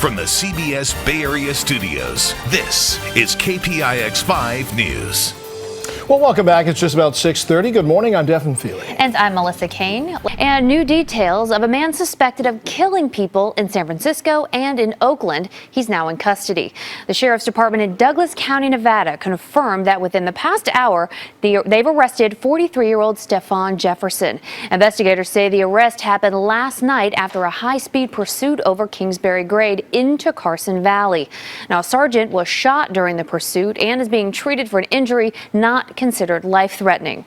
From the CBS Bay Area studios, this is KPIX 5 News. Well, welcome back. It's just about 6:30. Good morning. I'm Devin Fehely. And I'm Melissa Kane. And new details of a man suspected of killing people in San Francisco and in Oakland. He's now in custody. The Sheriff's Department in Douglas County, Nevada, confirmed that within the past hour, they've arrested 43-year-old Stephon Jefferson. Investigators say the arrest happened last night after a high-speed pursuit over Kingsbury Grade into Carson Valley. Now, a sergeant was shot during the pursuit and is being treated for an injury not considered life-threatening.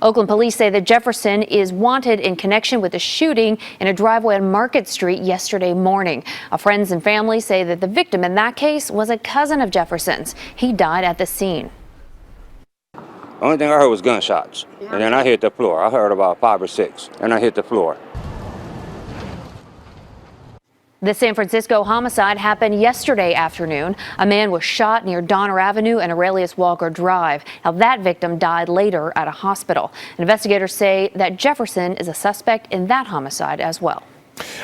Oakland police say that Jefferson is wanted in connection with a shooting in a driveway on Market Street yesterday morning. Friends and family say that the victim in that case was a cousin of Jefferson's. He died at the scene. Only thing I heard was gunshots, and then I hit the floor. I heard about 5 or 6, and I hit the floor. The San Francisco homicide happened yesterday afternoon. A man was shot near Donner Avenue and Aurelius Walker Drive. Now, that victim died later at a hospital. Investigators say that Jefferson is a suspect in that homicide as well.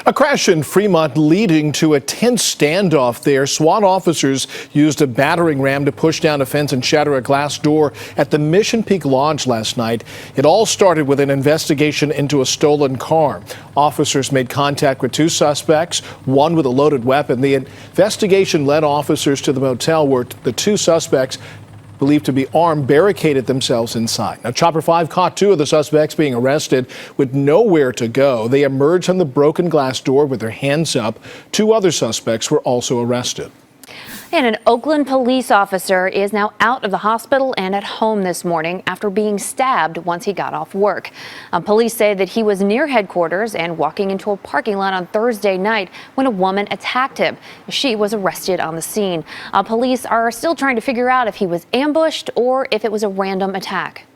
A crash in Fremont leading to a tense standoff there. SWAT officers used a battering ram to push down a fence and shatter a glass door at the Mission Peak Lodge last night. It all started with an investigation into a stolen car. Officers made contact with 2 suspects, one with a loaded weapon. The investigation led officers to the motel where the 2 suspects believed to be armed barricaded themselves inside. Now, Chopper 5 caught 2 of the suspects being arrested with nowhere to go. They emerged from the broken glass door with their hands up. 2 other suspects were also arrested. And an Oakland police officer is now out of the hospital and at home this morning after being stabbed once he got off work. Police say that he was near headquarters and walking into a parking lot on Thursday night when a woman attacked him. She was arrested on the scene. Police are still trying to figure out if he was ambushed or if it was a random attack.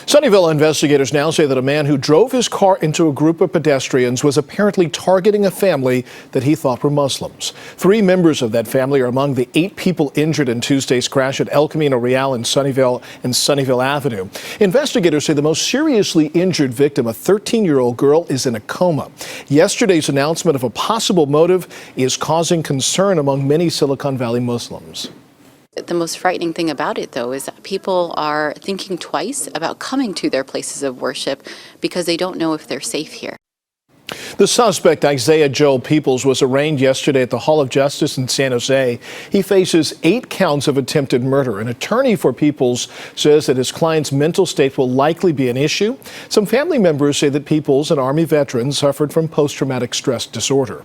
Sunnyvale investigators now say that a man who drove his car into a group of pedestrians was apparently targeting a family that he thought were Muslims. 3 members of that family are among the 8 people injured in Tuesday's crash at El Camino Real in Sunnyvale and Sunnyvale Avenue. Investigators say the most seriously injured victim, a 13-year-old girl, is in a coma. Yesterday's announcement of a possible motive is causing concern among many Silicon Valley Muslims. The most frightening thing about it, though, is that people are thinking twice about coming to their places of worship because they don't know if they're safe here. The suspect, Isaiah Joel Peoples, was arraigned yesterday at the Hall of Justice in San Jose. He faces 8 counts of attempted murder. An attorney for Peoples says that his client's mental state will likely be an issue. Some family members say that Peoples, an Army veteran, suffered from post-traumatic stress disorder.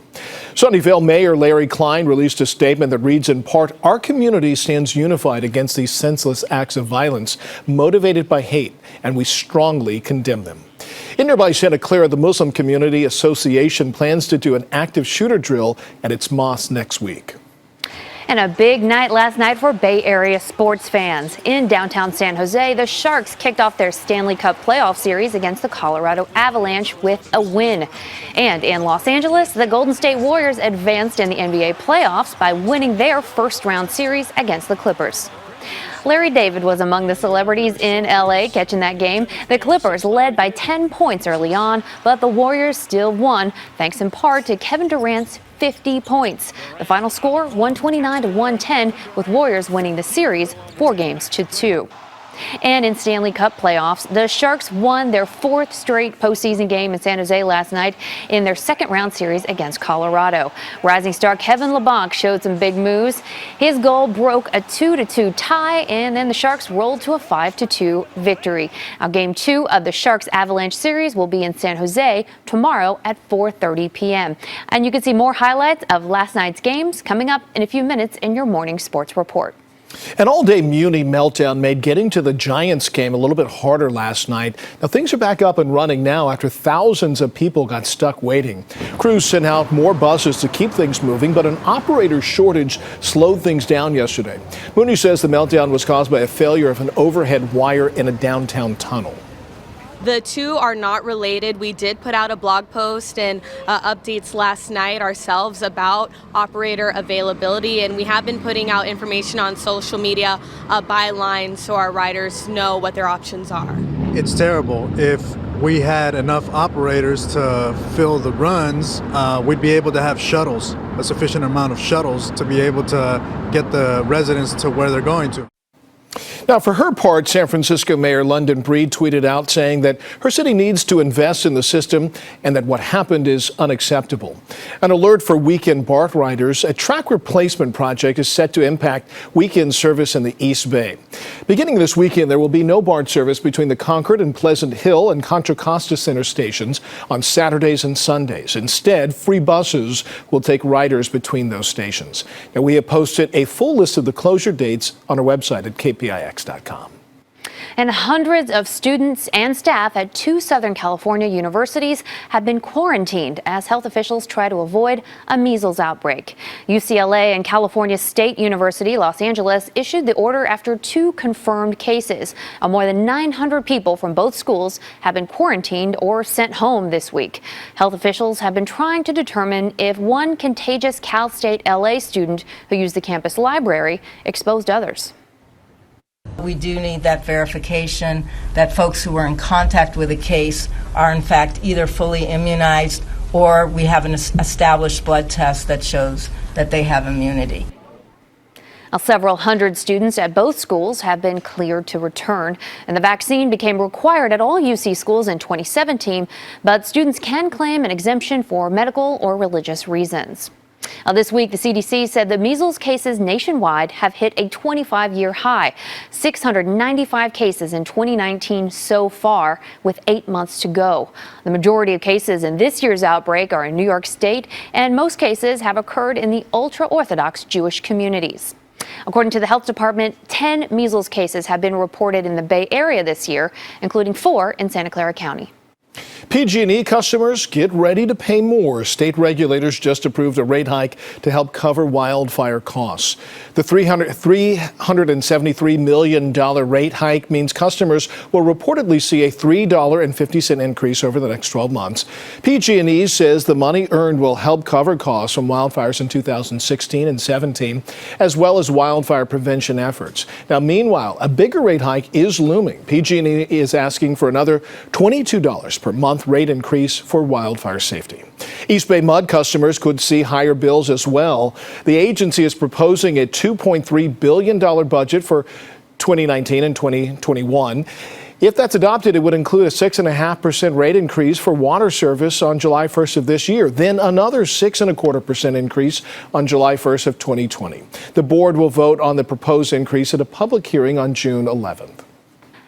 Sunnyvale Mayor Larry Klein released a statement that reads in part, "Our community stands unified against these senseless acts of violence motivated by hate, and we strongly condemn them." In nearby Santa Clara, the Muslim Community Association plans to do an active shooter drill at its mosque next week. And a big night last night for Bay Area sports fans. In downtown San Jose, the Sharks kicked off their Stanley Cup playoff series against the Colorado Avalanche with a win. And in Los Angeles, the Golden State Warriors advanced in the NBA playoffs by winning their first-round series against the Clippers. Larry David was among the celebrities in L.A. catching that game. The Clippers led by 10 points early on, but the Warriors still won, thanks in part to Kevin Durant's 50 points. The final score, 129-110, with Warriors winning the series 4-2. And in Stanley Cup playoffs, the Sharks won their 4th straight postseason game in San Jose last night in their second-round series against Colorado. Rising star Kevin LeBlanc showed some big moves. His goal broke a 2-2 tie, and then the Sharks rolled to a 5-2 victory. Now, Game 2 of the Sharks-Avalanche series will be in San Jose tomorrow at 4:30 p.m. And you can see more highlights of last night's games coming up in a few minutes in your morning sports report. An all-day Muni Meltdown made getting to the Giants game a little bit harder last night. Now, things are back up and running now after thousands of people got stuck waiting. Crews sent out more buses to keep things moving, but an operator shortage slowed things down yesterday. Muni says the meltdown was caused by a failure of an overhead wire in a downtown tunnel. The two are not related. We did put out a blog post and updates last night ourselves about operator availability, and we have been putting out information on social media by line so our riders know what their options are. It's terrible. If we had enough operators to fill the runs, we'd be able to have shuttles, a sufficient amount of shuttles to be able to get the residents to where they're going to. Now, for her part, San Francisco Mayor London Breed tweeted out saying that her city needs to invest in the system and that what happened is unacceptable. An alert for weekend BART riders, a track replacement project is set to impact weekend service in the East Bay. Beginning this weekend, there will be no BART service between the Concord and Pleasant Hill and Contra Costa Center stations on Saturdays and Sundays. Instead, free buses will take riders between those stations. Now, we have posted a full list of the closure dates on our website at KPIX.com. And hundreds of students and staff at 2 Southern California universities have been quarantined as health officials try to avoid a measles outbreak. UCLA and California State University, Los Angeles, issued the order after 2 confirmed cases. More than 900 people from both schools have been quarantined or sent home this week. Health officials have been trying to determine if one contagious Cal State LA student who used the campus library exposed others. We do need that verification that folks who are in contact with a case are in fact either fully immunized or we have an established blood test that shows that they have immunity. Now, several hundred students at both schools have been cleared to return, and the vaccine became required at all UC schools in 2017, but students can claim an exemption for medical or religious reasons. This week, the CDC said the measles cases nationwide have hit a 25-year high, 695 cases in 2019 so far, with 8 months to go. The majority of cases in this year's outbreak are in New York State, and most cases have occurred in the ultra-Orthodox Jewish communities. According to the health department, 10 measles cases have been reported in the Bay Area this year, including 4 in Santa Clara County. PG&E customers, get ready to pay more. State regulators just approved a rate hike to help cover wildfire costs. The $373 million rate hike means customers will reportedly see a $3.50 increase over the next 12 months. PG&E says the money earned will help cover costs from wildfires in 2016 and 17, as well as wildfire prevention efforts. Now, meanwhile, a bigger rate hike is looming. PG&E is asking for another $22 per month rate increase for wildfire safety. East Bay Mud customers could see higher bills as well. The agency is proposing a $2.3 billion budget for 2019 and 2021. If that's adopted, it would include a 6.5% rate increase for water service on July 1st of this year, then another 6.25% increase on July 1st of 2020. The board will vote on the proposed increase at a public hearing on June 11th.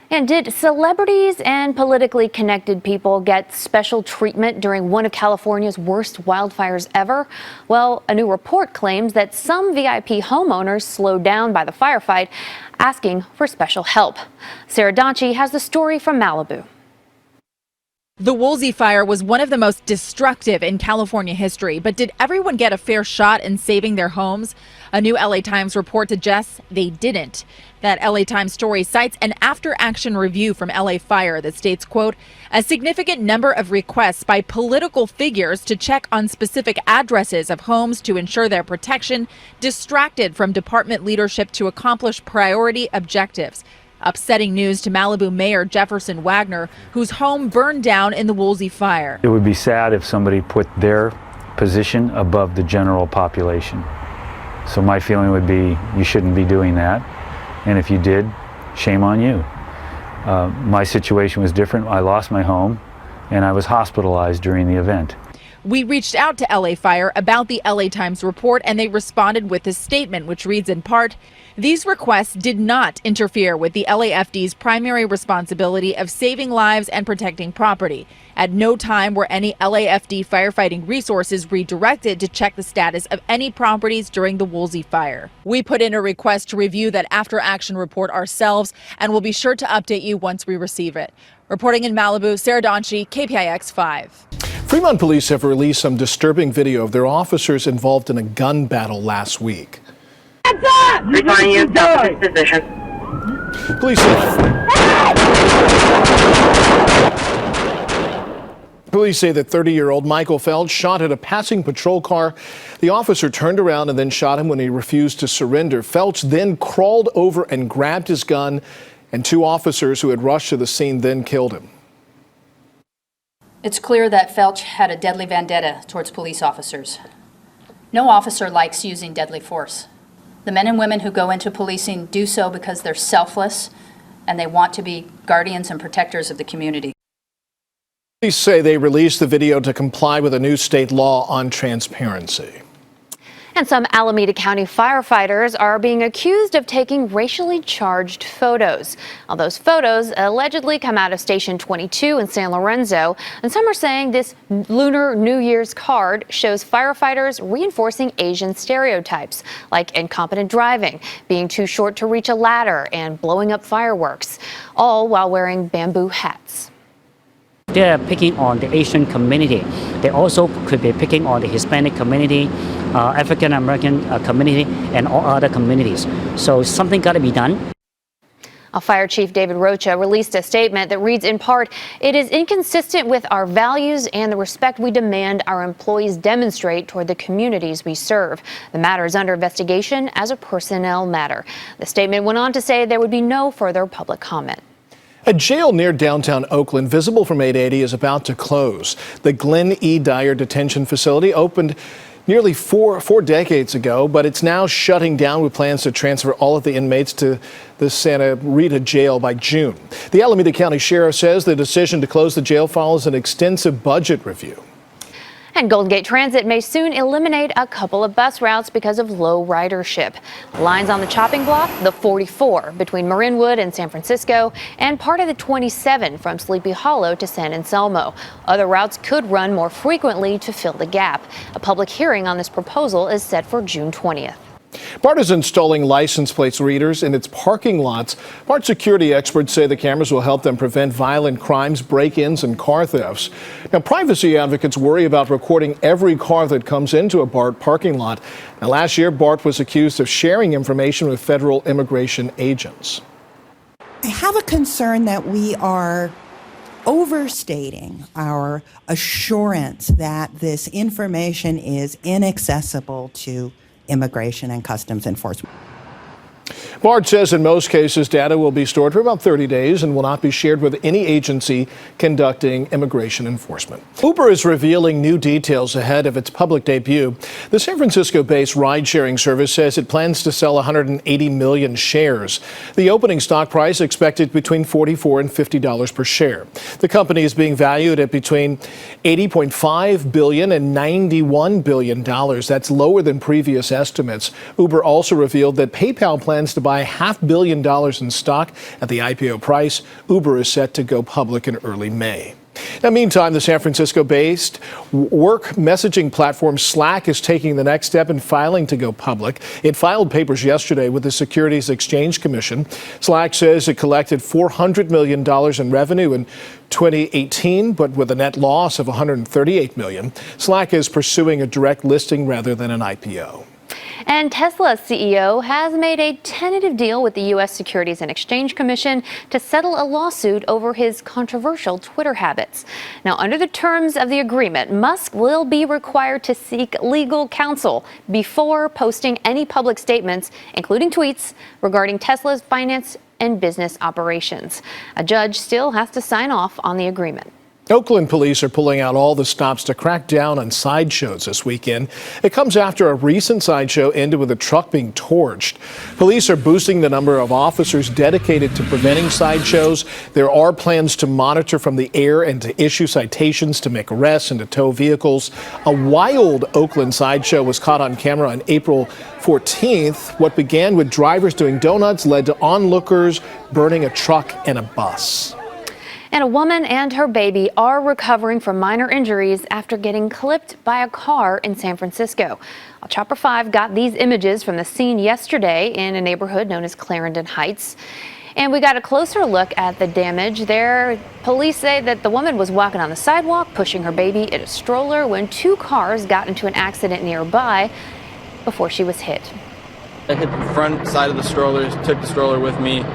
And did celebrities and politically connected people get special treatment during one of California's worst wildfires ever? Well, a new report claims that some VIP homeowners slowed down by the firefight, asking for special help. Sarah Donchie has the story from Malibu. The Woolsey fire was one of the most destructive in California history, but did everyone get a fair shot in saving their homes? A new LA Times report suggests they didn't. That LA Times story cites an after-action review from LA Fire that states, quote, a significant number of requests by political figures to check on specific addresses of homes to ensure their protection distracted from department leadership to accomplish priority objectives. Upsetting news to Malibu Mayor Jefferson Wagner, whose home burned down in the Woolsey fire. It would be sad if somebody put their position above the general population. So my feeling would be you shouldn't be doing that. And if you did, shame on you. My situation was different. I lost my home and I was hospitalized during the event. We reached out to LA Fire about the LA Times report, and they responded with a statement which reads in part, these requests did not interfere with the LAFD's primary responsibility of saving lives and protecting property. At no time were any LAFD firefighting resources redirected to check the status of any properties during the Woolsey fire. We put in a request to review that after-action report ourselves, and we'll be sure to update you once we receive it. Reporting in Malibu, Sarah Donchie, KPIX 5. Fremont police have released some disturbing video of their officers involved in a gun battle last week. Reporting you in position. Police say that 30-year-old Michael Felch shot at a passing patrol car. The officer turned around and then shot him when he refused to surrender. Felch then crawled over and grabbed his gun, and 2 officers who had rushed to the scene then killed him. It's clear that Felch had a deadly vendetta towards police officers. No officer likes using deadly force. The men and women who go into policing do so because they're selfless and they want to be guardians and protectors of the community. Police say they released the video to comply with a new state law on transparency. And some Alameda County firefighters are being accused of taking racially charged photos. Now, those photos allegedly come out of Station 22 in San Lorenzo, and some are saying this Lunar New Year's card shows firefighters reinforcing Asian stereotypes, like incompetent driving, being too short to reach a ladder, and blowing up fireworks, all while wearing bamboo hats. They're picking on the Asian community. They also could be picking on the Hispanic community, African American community, and all other communities. So something got to be done. Fire Chief David Rocha released a statement that reads in part, "It is inconsistent with our values and the respect we demand our employees demonstrate toward the communities we serve. The matter is under investigation as a personnel matter." The statement went on to say there would be no further public comment. A jail near downtown Oakland, visible from 880, is about to close. The Glenn E. Dyer Detention Facility opened nearly four decades ago, but it's now shutting down with plans to transfer all of the inmates to the Santa Rita jail by June. The Alameda County Sheriff says the decision to close the jail follows an extensive budget review. And Golden Gate Transit may soon eliminate a couple of bus routes because of low ridership. Lines on the chopping block, the 44 between Marinwood and San Francisco, and part of the 27 from Sleepy Hollow to San Anselmo. Other routes could run more frequently to fill the gap. A public hearing on this proposal is set for June 20th. BART is installing license plate readers in its parking lots. BART security experts say the cameras will help them prevent violent crimes, break-ins, and car thefts. Now, privacy advocates worry about recording every car that comes into a BART parking lot. Now, last year, BART was accused of sharing information with federal immigration agents. I have a concern that we are overstating our assurance that this information is inaccessible to immigration and customs enforcement. BART says in most cases data will be stored for about 30 days and will not be shared with any agency conducting immigration enforcement. Uber is revealing new details ahead of its public debut. The San Francisco-based ride-sharing service says it plans to sell 180 million shares. The opening stock price expected between $44 and $50 per share. The company is being valued at between $80.5 billion and $91 billion. That's lower than previous estimates. Uber also revealed that PayPal plans to buy $500 million in stock at the IPO price. Uber is set to go public in early May. Now, meantime, the San Francisco-based work messaging platform Slack is taking the next step in filing to go public. It filed papers yesterday with the Securities Exchange Commission. Slack says it collected $400 million in revenue in 2018, but with a net loss of $138 million. Slack is pursuing a direct listing rather than an IPO. And Tesla's CEO has made a tentative deal with the U.S. Securities and Exchange Commission to settle a lawsuit over his controversial Twitter habits. Now, under the terms of the agreement, Musk will be required to seek legal counsel before posting any public statements, including tweets, regarding Tesla's finance and business operations. A judge still has to sign off on the agreement. Oakland police are pulling out all the stops to crack down on sideshows this weekend. It comes after a recent sideshow ended with a truck being torched. Police are boosting the number of officers dedicated to preventing sideshows. There are plans to monitor from the air and to issue citations, to make arrests and to tow vehicles. A wild Oakland sideshow was caught on camera on April 14th. What began with drivers doing donuts led to onlookers burning a truck and a bus. And a woman and her baby are recovering from minor injuries after getting clipped by a car in San Francisco. Chopper 5 got these images from the scene yesterday in a neighborhood known as Clarendon Heights. And we got a closer look at the damage there. Police say that the woman was walking on the sidewalk, pushing her baby in a stroller when two cars got into an accident nearby before she was hit. I hit the front side of the stroller, took the stroller with me.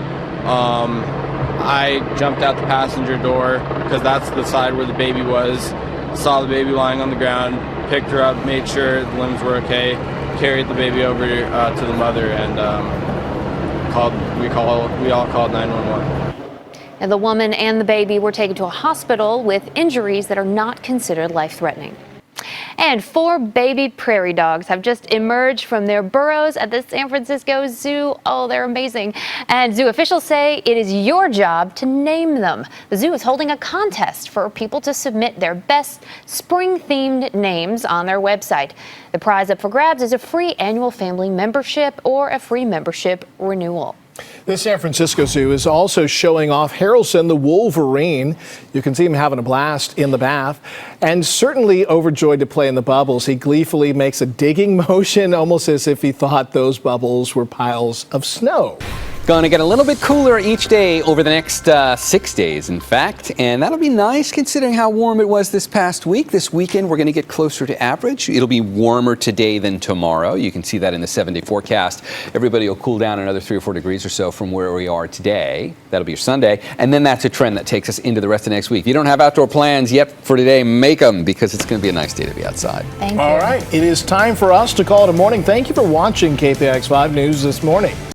I jumped out the passenger door because that's the side where the baby was. Saw the baby lying on the ground, picked her up, made sure the limbs were okay, carried the baby over to the mother, and we all called 911. And the woman and the baby were taken to a hospital with injuries that are not considered life-threatening. And 4 baby prairie dogs have just emerged from their burrows at the San Francisco Zoo. Oh, they're amazing. And zoo officials say it is your job to name them. The zoo is holding a contest for people to submit their best spring-themed names on their website. The prize up for grabs is a free annual family membership or a free membership renewal. The San Francisco Zoo is also showing off Harrelson the Wolverine. You can see him having a blast in the bath and certainly overjoyed to play in the bubbles. He gleefully makes a digging motion, almost as if he thought those bubbles were piles of snow. Going to get a little bit cooler each day over the next 6 days, in fact, and that'll be nice considering how warm it was this past week. This weekend, we're going to get closer to average. It'll be warmer today than tomorrow. You can see that in the 7-day forecast. Everybody will cool down another 3 or 4 degrees or so from where we are today. That'll be your Sunday, and then that's a trend that takes us into the rest of next week. If you don't have outdoor plans yet for today, make them, because it's going to be a nice day to be outside. Thank you. All right, it is time for us to call it a morning. Thank you for watching KPIX 5 News this morning.